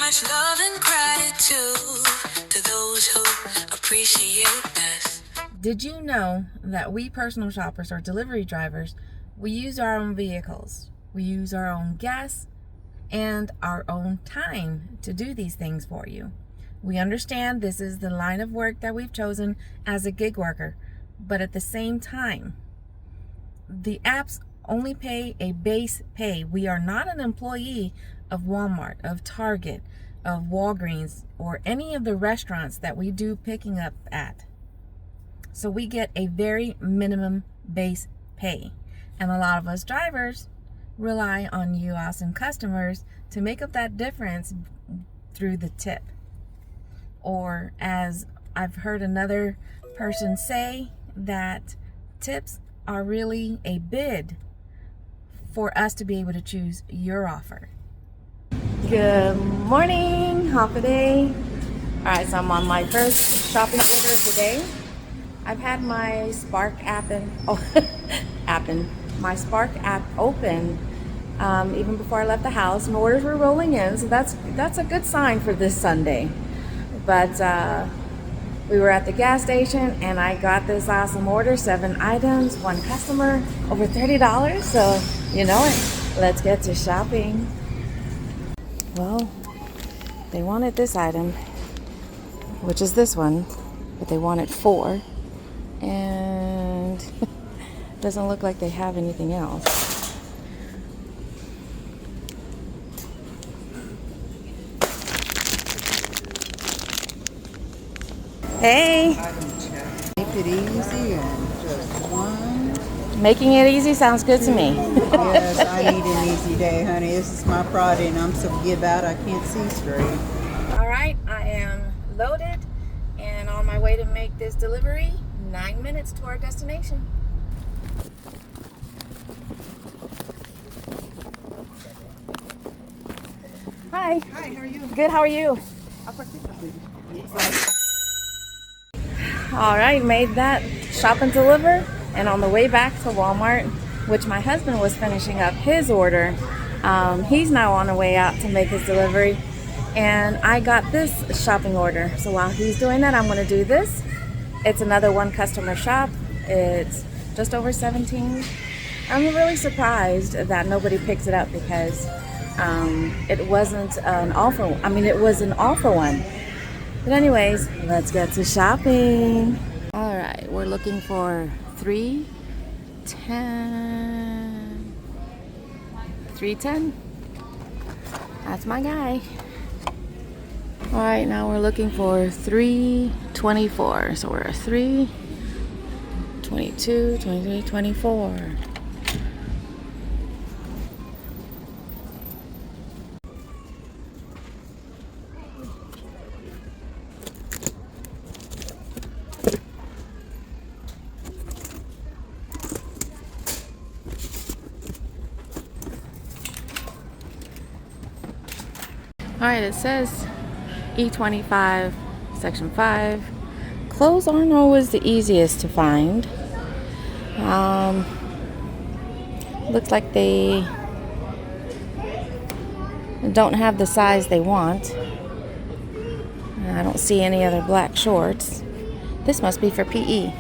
much love and gratitude to those who appreciate us. Did you know that we personal shoppers or delivery drivers, we use our own vehicles, we use our own gas and our own time to do these things for you? We understand this is the line of work that we've chosen as a gig worker, but at the same time, the apps only pay a base pay. We are not an employee of Walmart, of Target, of Walgreens, or any of the restaurants that we do picking up at. So we get a very minimum base pay. And a lot of us drivers rely on you awesome customers to make up that difference through the tip. Or as I've heard another person say, that tips are really a bid for us to be able to choose your offer. Good morning, half a day. All right, so I'm on my first shopping order of the day. I've had my Spark app my Spark app open even before I left the house, and orders were rolling in, so that's a good sign for this Sunday. But we were at the gas station and I got this awesome order, 7 items, 1 customer, over $30. So you know it. Let's get to shopping. Well, they wanted this item, which is this one, but they wanted 4, and doesn't look like they have anything else. Hey! Make it easy and just one. Making it easy sounds good to me. Yes, I need an easy day, honey. This is my Friday and I'm so give out I can't see straight. All right, I am loaded and on my way to make this delivery. 9 minutes to our destination. Hi. Hi, how are you? Good, how are you? All right, made that shop and deliver, and on the way back to Walmart, which my husband was finishing up his order, he's now on the way out to make his delivery, and I got this shopping order. So while he's doing that, I'm going to do this. It's another 1 customer shop. It's just over 17. I'm really surprised that nobody picks it up because it wasn't an offer. I mean, it was an offer one. But anyways, let's get to shopping. All right, we're looking for 310. 310. That's my guy. All right, now we're looking for 324. So we're at 3, 22, 23, 24. All right, it says E25, section 5. Clothes aren't always the easiest to find. Looks like they don't have the size they want. I don't see any other black shorts. This must be for PE.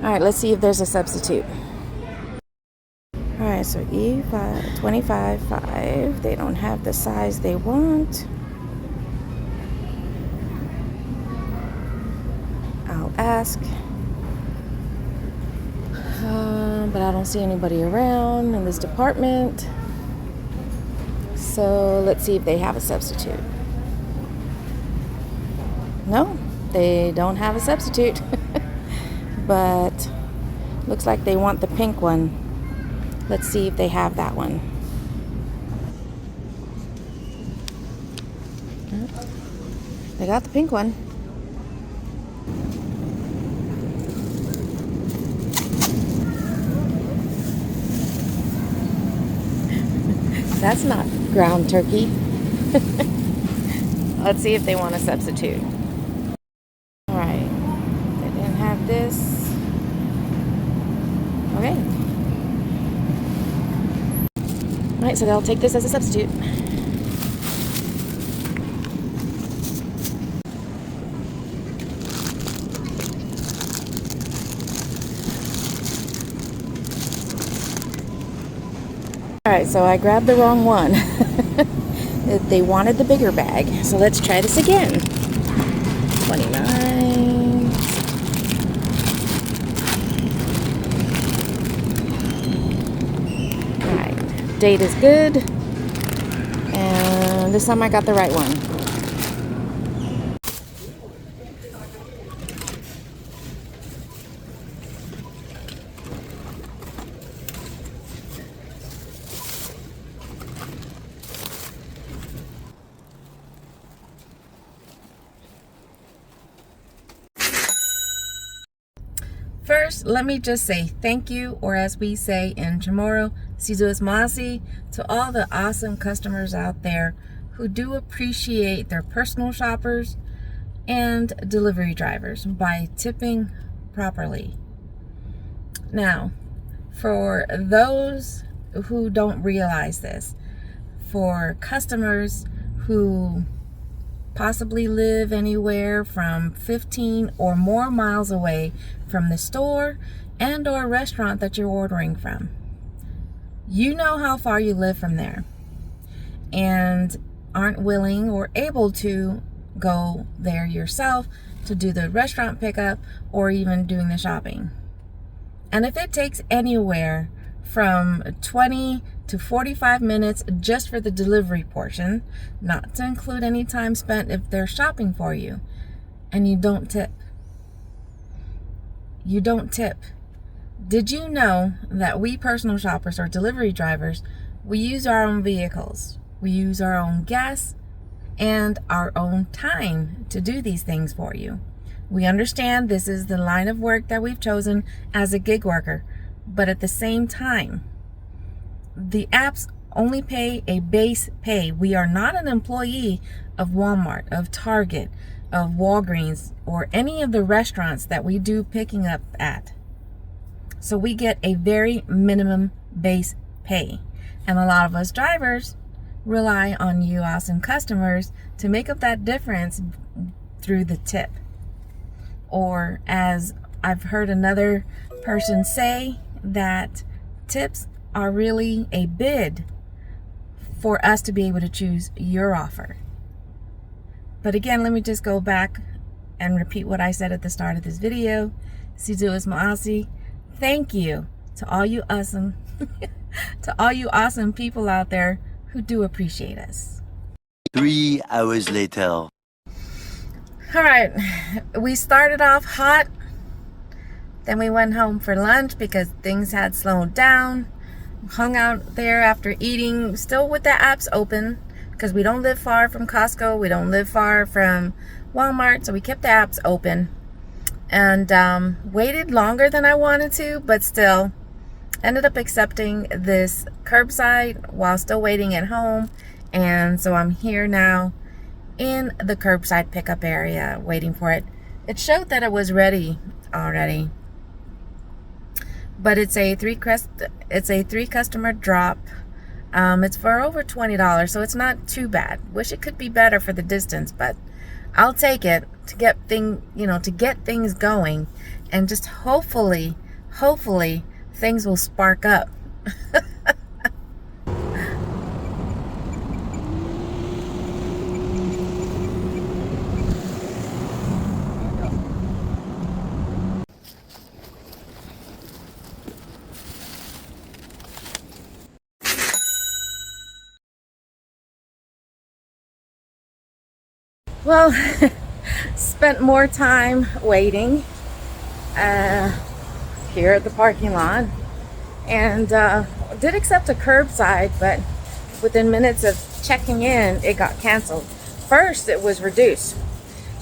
All right, let's see if there's a substitute. All right, so E5, 25, 5. They don't have the size they want. I'll ask. But I don't see anybody around in this department. So let's see if they have a substitute. No, they don't have a substitute. But looks like they want the pink one. Let's see if they have that one. They got the pink one. That's not ground turkey. Let's see if they want a substitute. All right. They didn't have this. Okay. Alright, so they'll take this as a substitute. Alright, so I grabbed the wrong one. They wanted the bigger bag. So let's try this again. 29. Alright, date is good. And this time I got the right one. First, let me just say thank you, or as we say in Chamorro, Sizu's Masi, to all the awesome customers out there who do appreciate their personal shoppers and delivery drivers by tipping properly. Now, for those who don't realize this, for customers who possibly live anywhere from 15 or more miles away from the store and or restaurant that you're ordering from. You know how far you live from there and aren't willing or able to go there yourself to do the restaurant pickup or even doing the shopping. And if it takes anywhere from 20 to 45 minutes just for the delivery portion, not to include any time spent if they're shopping for you, and you don't tip. You don't tip. Did you know that we personal shoppers or delivery drivers, we use our own vehicles, we use our own gas and our own time to do these things for you? We understand this is the line of work that we've chosen as a gig worker, but at the same time, the apps only pay a base pay. We are not an employee of Walmart, of Target, of Walgreens, or any of the restaurants that we do picking up at. So we get a very minimum base pay. And a lot of us drivers rely on you awesome customers to make up that difference through the tip. Or as I've heard another person say, that tips are really a bid for us to be able to choose your offer. But again, let me just go back and repeat what I said at the start of this video. Sizu's Maasi, thank you to all you awesome to all you awesome people out there who do appreciate us. 3 hours later. All right, we started off hot. Then we went home for lunch because things had slowed down. Hung out there after eating, still with the apps open because we don't live far from Costco. We don't live far from Walmart, so we kept the apps open. And waited longer than I wanted to, but still ended up accepting this curbside while still waiting at home. And so I'm here now in the curbside pickup area waiting for it. It showed that it was ready already. But it's a three customer drop. It's for over $20, so it's not too bad. Wish it could be better for the distance, but I'll take it to get things going, and just hopefully things will spark up. Well, spent more time waiting here at the parking lot, and did accept a curbside, but within minutes of checking in, it got canceled. First, it was reduced,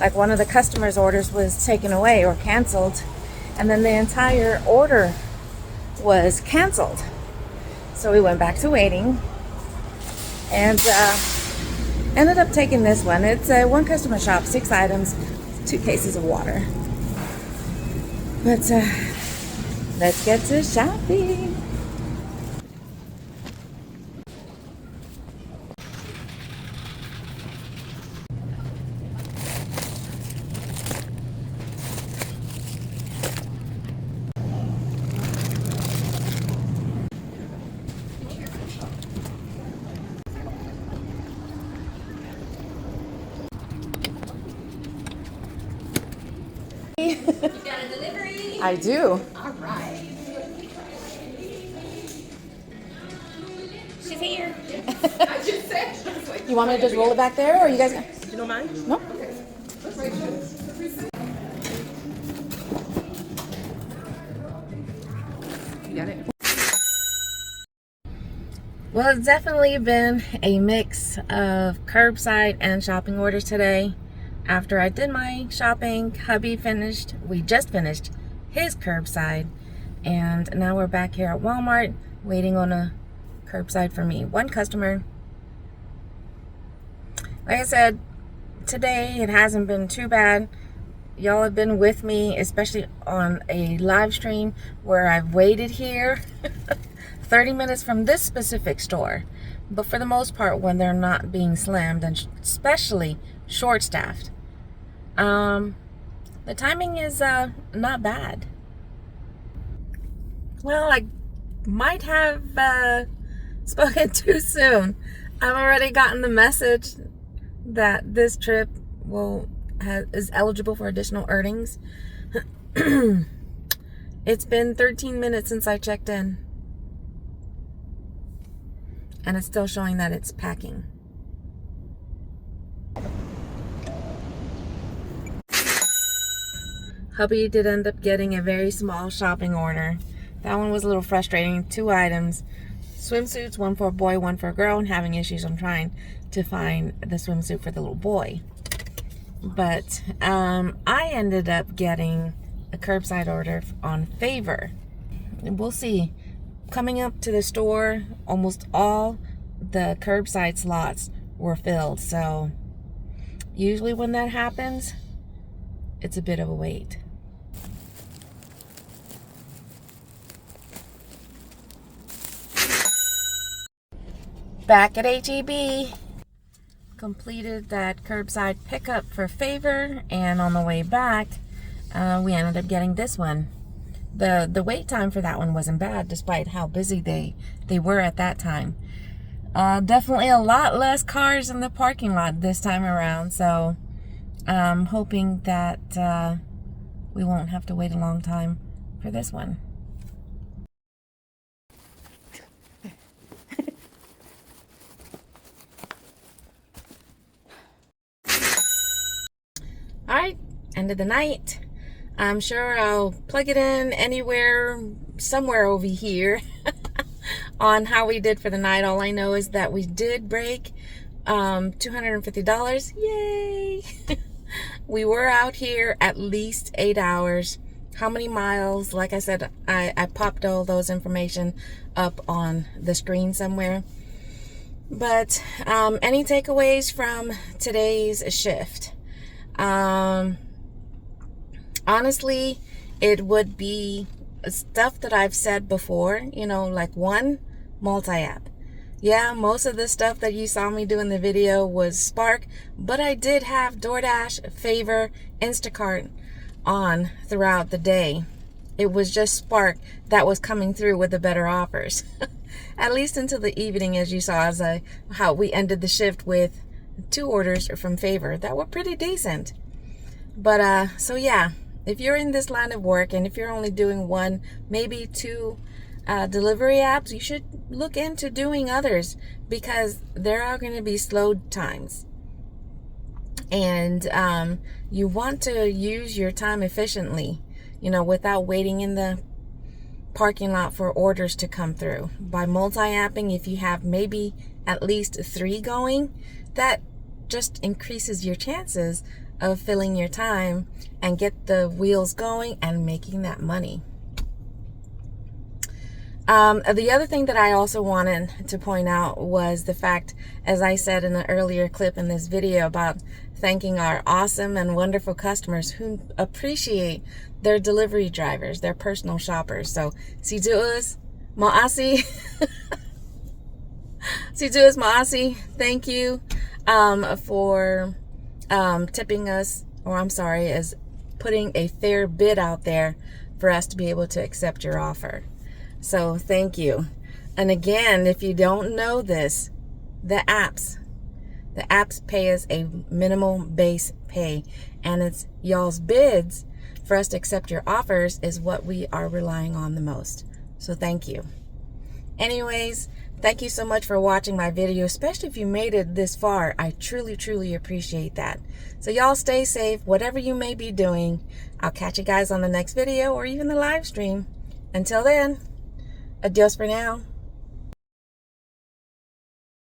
like one of the customers' orders was taken away or canceled, and then the entire order was canceled. So we went back to waiting, and ended up taking this one. It's a one customer shop, 6 items, 2 cases of water. But let's get to shopping. You got a delivery? I do. All right. She's here. I just said. I was like, You want me to just roll it back there, or you guys? you don't mind? No. Okay. Let's wait. You got it. Well, it's definitely been a mix of curbside and shopping orders today. After I did my shopping, hubby finished. We just finished his curbside, and now we're back here at Walmart waiting on a curbside for me. One customer. Like I said, today it hasn't been too bad. Y'all have been with me, especially on a live stream where I've waited here 30 minutes from this specific store. But for the most part, when they're not being slammed, and especially short-staffed, the timing is not bad. Well, I might have spoken too soon. I've already gotten the message that this trip is eligible for additional earnings. It's been 13 minutes since I checked in, and it's still showing that it's packing. Hubby did end up getting a very small shopping order. That one was a little frustrating. 2 items. Swimsuits, one for a boy, one for a girl, and having issues on trying to find the swimsuit for the little boy. But I ended up getting a curbside order on Favor. We'll see. Coming up to the store, almost all the curbside slots were filled. So usually when that happens, it's a bit of a wait. Back at HEB, completed that curbside pickup for Favor, and on the way back, we ended up getting this one. The wait time for that one wasn't bad, despite how busy they were at that time. Definitely a lot less cars in the parking lot this time around, so I'm hoping that we won't have to wait a long time for this one. Alright, end of the night. I'm sure I'll plug it in somewhere over here on how we did for the night. All I know is that we did break $250. Yay! We were out here at least 8 hours. How many miles? Like I said, I popped all those information up on the screen somewhere. But any takeaways from today's shift? Honestly, it would be stuff that I've said before, like one, multi-app. Yeah, most of the stuff that you saw me do in the video was Spark, but I did have DoorDash, Favor, Instacart on throughout the day. It was just Spark that was coming through with the better offers. At least until the evening, as you saw, how we ended the shift with 2 orders from Favor that were pretty decent. But so yeah, if you're in this line of work, and if you're only doing 1, maybe 2 delivery apps, you should look into doing others, because there are going to be slow times, and you want to use your time efficiently, without waiting in the parking lot for orders to come through. By multi-apping, if you have maybe at least 3 going, that just increases your chances of filling your time and get the wheels going and making that money. The other thing that I also wanted to point out was the fact, as I said in an earlier clip in this video, about thanking our awesome and wonderful customers who appreciate their delivery drivers, their personal shoppers. So, si Duas, Maasi, si Duas, Maasi, thank you for tipping us, as putting a fair bid out there for us to be able to accept your offer. So thank you. And again, if you don't know this, the apps pay us a minimal base pay, and it's y'all's bids for us to accept your offers is what we are relying on the most. So thank you. Anyways, thank you so much for watching my video, especially if you made it this far. I truly, truly appreciate that. So y'all stay safe, whatever you may be doing. I'll catch you guys on the next video or even the live stream. Until then, adios for now.